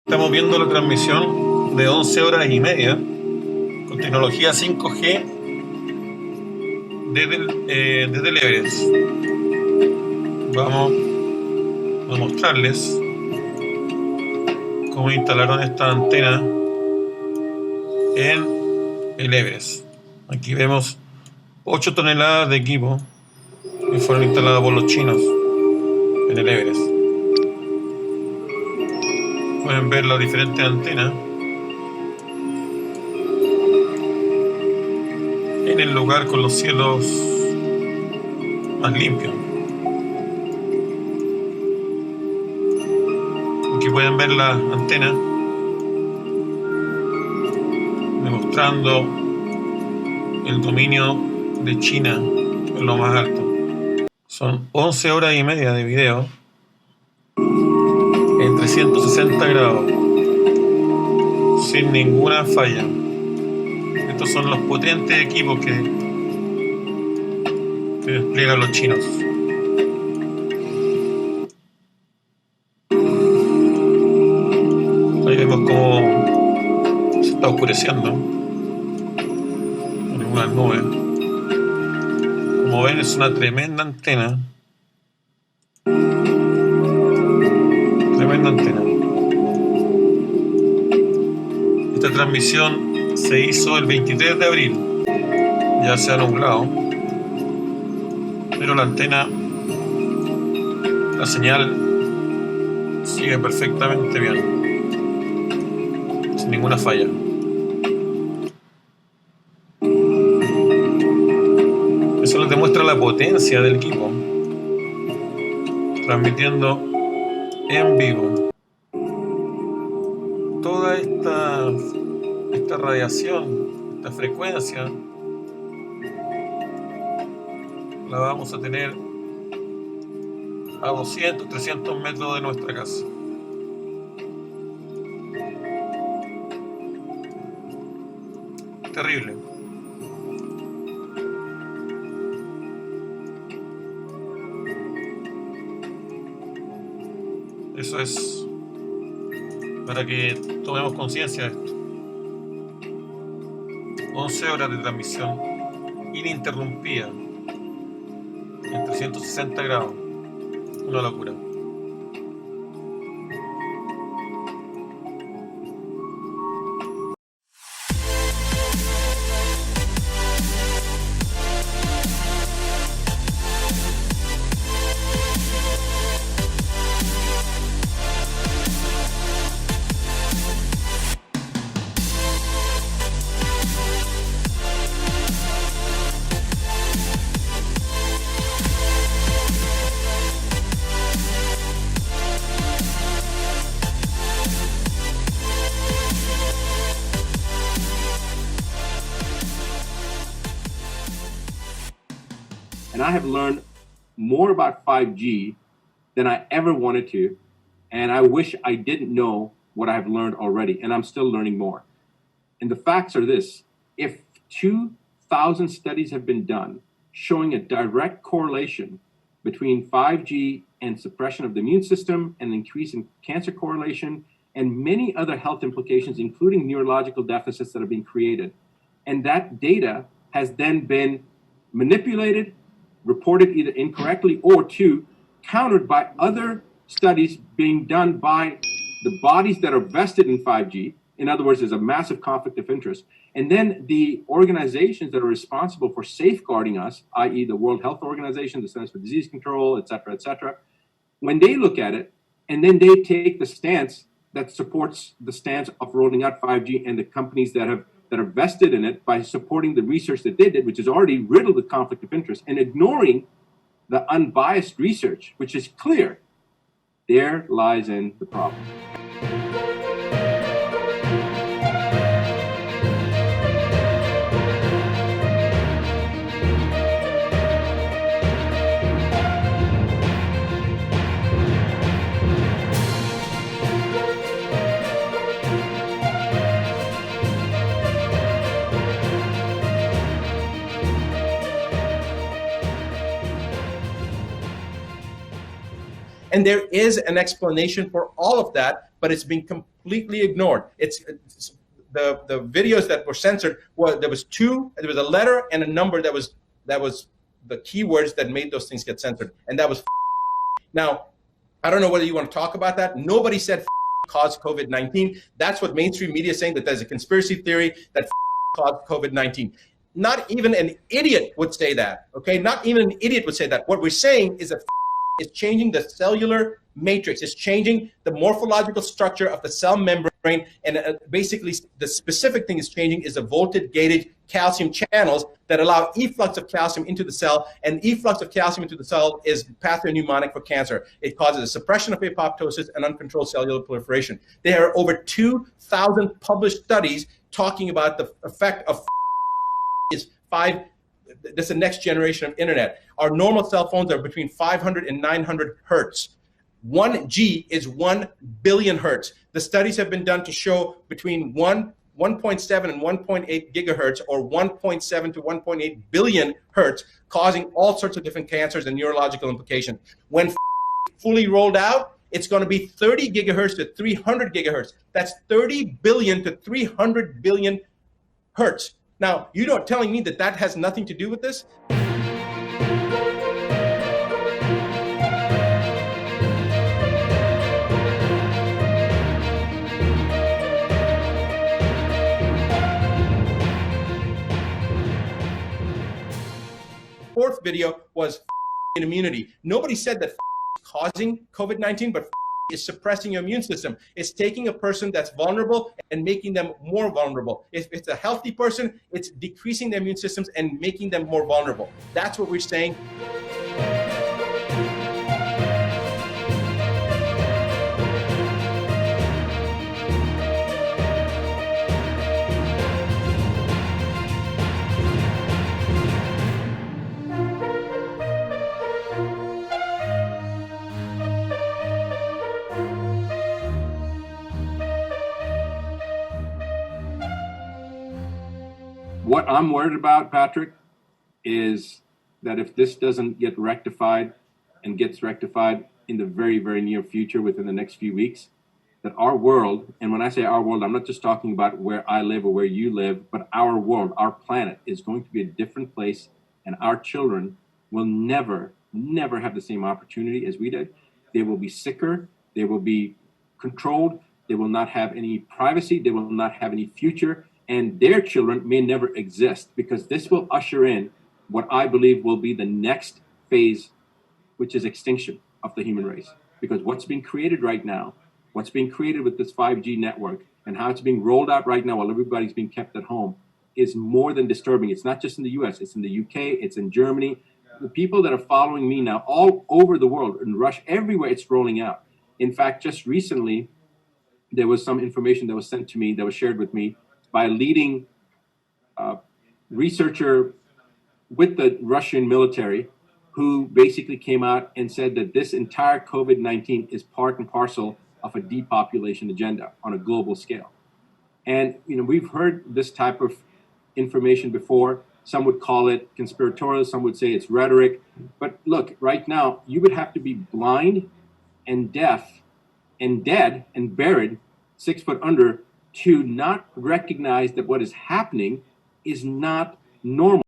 Estamos viendo la transmisión de 11 horas y media con tecnología 5G desde el Everest. Vamos a mostrarles cómo instalaron esta antena en el Everest. Aquí vemos 8 toneladas de equipo que fueron instaladas por los chinos en el Everest. Pueden ver las diferentes antenas en el lugar con los cielos más limpios. Aquí pueden ver las antenas demostrando el dominio de China en lo más alto. Son 11 horas y media de video en 360 grados sin ninguna falla. Estos son los potentes equipos que despliegan los chinos. Ahí vemos cómo se está oscureciendo con algunas nubes. Como ven, es una tremenda antena. Tremenda antena. Esta transmisión se hizo el 23 de abril. Ya se ha nublado, pero la antena, la señal sigue perfectamente bien, sin ninguna falla. Eso les demuestra la potencia del equipo, transmitiendo en vivo. Toda esta radiación, esta frecuencia, la vamos a tener a 200, 300 metros de nuestra casa. Terrible. Eso es para que tomemos conciencia de esto. 11 horas de transmisión ininterrumpida en 360 grados. Una locura. And I have learned more about 5G than I ever wanted to. And I wish I didn't know what I have learned already. And I'm still learning more. And the facts are this. If 2,000 studies have been done showing a direct correlation between 5G and suppression of the immune system and increase in cancer correlation and many other health implications, including neurological deficits that are being created. And that data has then been manipulated, reported either incorrectly or countered by other studies being done by the bodies that are vested in 5G. In other words, there's a massive conflict of interest. And then the organizations that are responsible for safeguarding us, i.e. the World Health Organization, the Centers for Disease Control, et cetera, when they look at it, and then they take the stance that supports the stance of rolling out 5G and the companies that are vested in it by supporting the research that they did, which is already riddled with conflict of interest, and ignoring the unbiased research, which is clear, there lies in the problem. And there is an explanation for all of that, but it's been completely ignored. It's the videos that were censored. Well, there was a letter and a number that was the keywords that made those things get censored, and that was. Now, I don't know whether you want to talk about that. Nobody said caused COVID-19. That's what mainstream media is saying, that there's a conspiracy theory that caused COVID-19. Not even an idiot would say that, okay? Not even an idiot would say that. What we're saying is that it's changing the cellular matrix. It's changing the morphological structure of the cell membrane, and basically the specific thing is changing is the voltage-gated calcium channels that allow efflux of calcium into the cell, and efflux of calcium into the cell is pathognomonic for cancer. It causes a suppression of apoptosis and uncontrolled cellular proliferation. There are over 2,000 published studies talking about the effect of is 5. This is the next generation of internet. Our normal cell phones are between 500 and 900 hertz. 1G is 1 billion hertz. The studies have been done to show between 1.7 and 1.8 gigahertz, or 1.7 to 1.8 billion hertz, causing all sorts of different cancers and neurological implications. When fully rolled out, it's going to be 30 gigahertz to 300 gigahertz. That's 30 billion to 300 billion hertz. Now, you're not telling me that that has nothing to do with this? Fourth video was immunity. Nobody said that causing COVID-19, but is suppressing your immune system. It's taking a person that's vulnerable and making them more vulnerable. If it's a healthy person, it's decreasing their immune systems and making them more vulnerable. That's what we're saying. What I'm worried about, Patrick, is that if this doesn't get rectified and gets rectified in the very, very near future, within the next few weeks, that our world, and when I say our world, I'm not just talking about where I live or where you live, but our world, our planet is going to be a different place, and our children will never, never have the same opportunity as we did. They will be sicker, they will be controlled, they will not have any privacy, they will not have any future, and their children may never exist, because this will usher in what I believe will be the next phase, which is extinction of the human race. Because what's being created right now, what's being created with this 5G network and how it's being rolled out right now while everybody's being kept at home is more than disturbing. It's not just in the US, it's in the UK, it's in Germany. The people that are following me now all over the world, in Russia, everywhere it's rolling out. In fact, just recently, there was some information that was sent to me, that was shared with me by a leading researcher with the Russian military, who basically came out and said that this entire COVID-19 is part and parcel of a depopulation agenda on a global scale. And we've heard this type of information before. Some would call it conspiratorial, some would say it's rhetoric. But look, right now, you would have to be blind and deaf and dead and buried 6 foot under to not recognize that what is happening is not normal.